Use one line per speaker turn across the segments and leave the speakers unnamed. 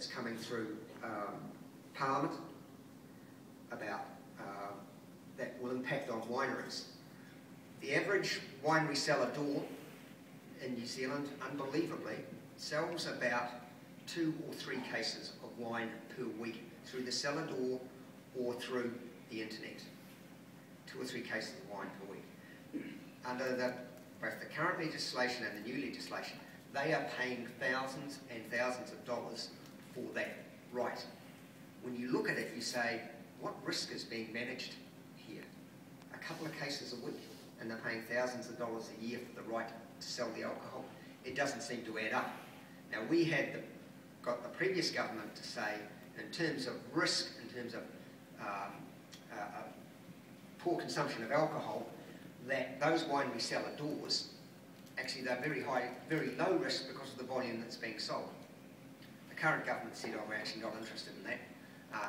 that's coming through Parliament about that will impact on wineries. The average winery cellar door in New Zealand, unbelievably, sells about 2 or 3 cases of wine per week through the cellar door or through the internet. 2 or 3 cases of wine per week. Under both the current legislation and the new legislation, they are paying thousands and thousands of dollars for that right. When you look at it, you say, what risk is being managed here? A couple of cases a week, and they're paying thousands of dollars a year for the right to sell the alcohol. It doesn't seem to add up. Now, we had got the previous government to say, in terms of risk, in terms of poor consumption of alcohol, that those winery cellar doors, actually they're very high, very low risk because of the volume that's being sold. The current government said, oh, we're actually not interested in that,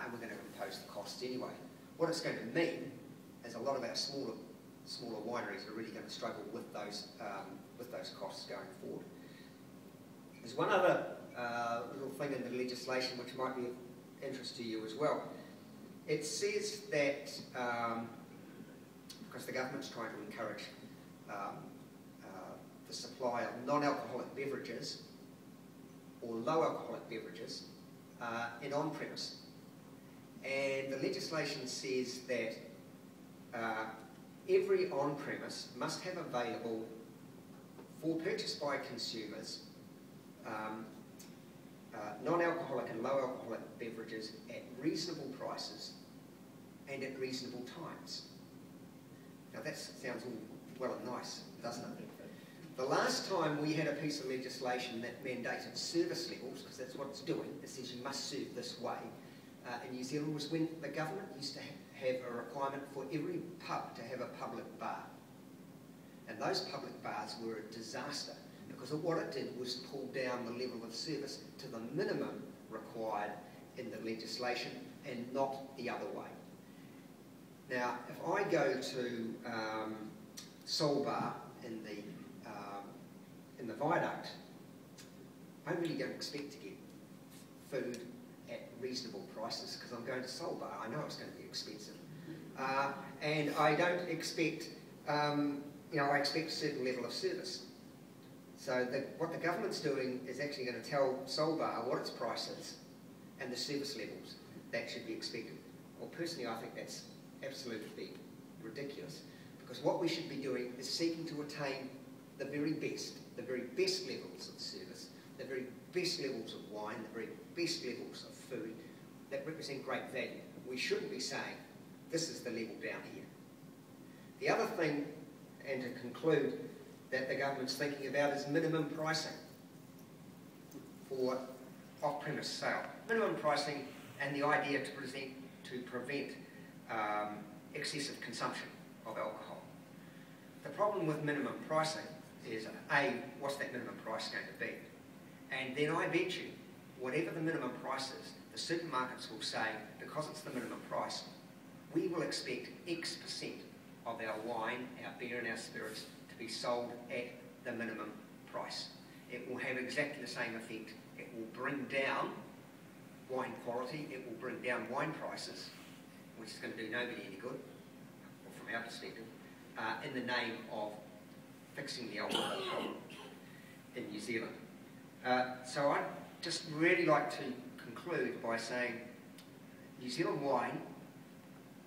and we're going to impose the costs anyway. What it's going to mean is a lot of our smaller wineries are really going to struggle with those costs going forward. There's one other little thing in the legislation which might be of interest to you as well. It says that, because the government's trying to encourage the supply of non-alcoholic beverages or low alcoholic beverages in on-premise. And the legislation says that every on-premise must have available for purchase by consumers non-alcoholic and low alcoholic beverages at reasonable prices and at reasonable times. Now that sounds all well and nice, doesn't it? The last time we had a piece of legislation that mandated service levels, because that's what it's doing, it says you must serve this way, in New Zealand was when the government used to have a requirement for every pub to have a public bar. And those public bars were a disaster, because what it did was pull down the level of service to the minimum required in the legislation and not the other way. Now, if I go to Soul Bar in the Viaduct, I'm really going to expect to get food at reasonable prices because I'm going to Soul Bar. I know it's going to be expensive. And I don't expect, I expect a certain level of service. So what the government's doing is actually going to tell Soul Bar what its price is and the service levels that should be expected. Well, personally, I think that's absolutely ridiculous, because what we should be doing is seeking to attain the very best levels of service, the very best levels of wine, the very best levels of food that represent great value. We shouldn't be saying, this is the level down here. The other thing, and to conclude, that the government's thinking about is minimum pricing for off-premise sale. Minimum pricing and the idea to prevent excessive consumption of alcohol. The problem with minimum pricing is, A, what's that minimum price going to be? And then I bet you, whatever the minimum price is, the supermarkets will say, because it's the minimum price, we will expect X% of our wine, our beer and our spirits to be sold at the minimum price. It will have exactly the same effect. It will bring down wine quality, it will bring down wine prices, which is going to do nobody any good, or from our perspective, in the name of fixing the alcohol problem in New Zealand. So I'd just really like to conclude by saying New Zealand wine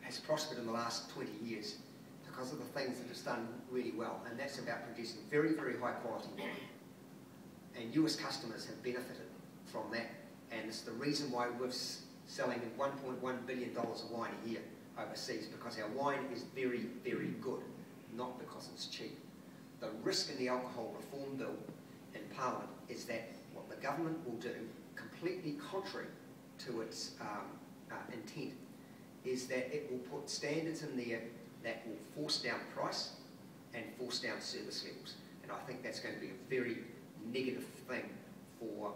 has prospered in the last 20 years because of the things that it's done really well, and that's about producing very, very high quality wine. And US customers have benefited from that, and it's the reason why we're selling $1.1 billion of wine a year overseas, because our wine is very, very good, not because it's cheap. The risk in the alcohol reform bill in Parliament is that what the government will do, completely contrary to its intent, is that it will put standards in there that will force down price and force down service levels. And I think that's going to be a very negative thing for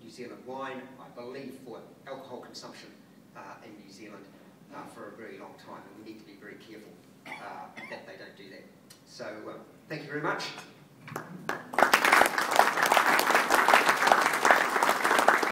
New Zealand wine, I believe for alcohol consumption in New Zealand for a very long time. And we need to be very careful that they don't do that. So thank you very much.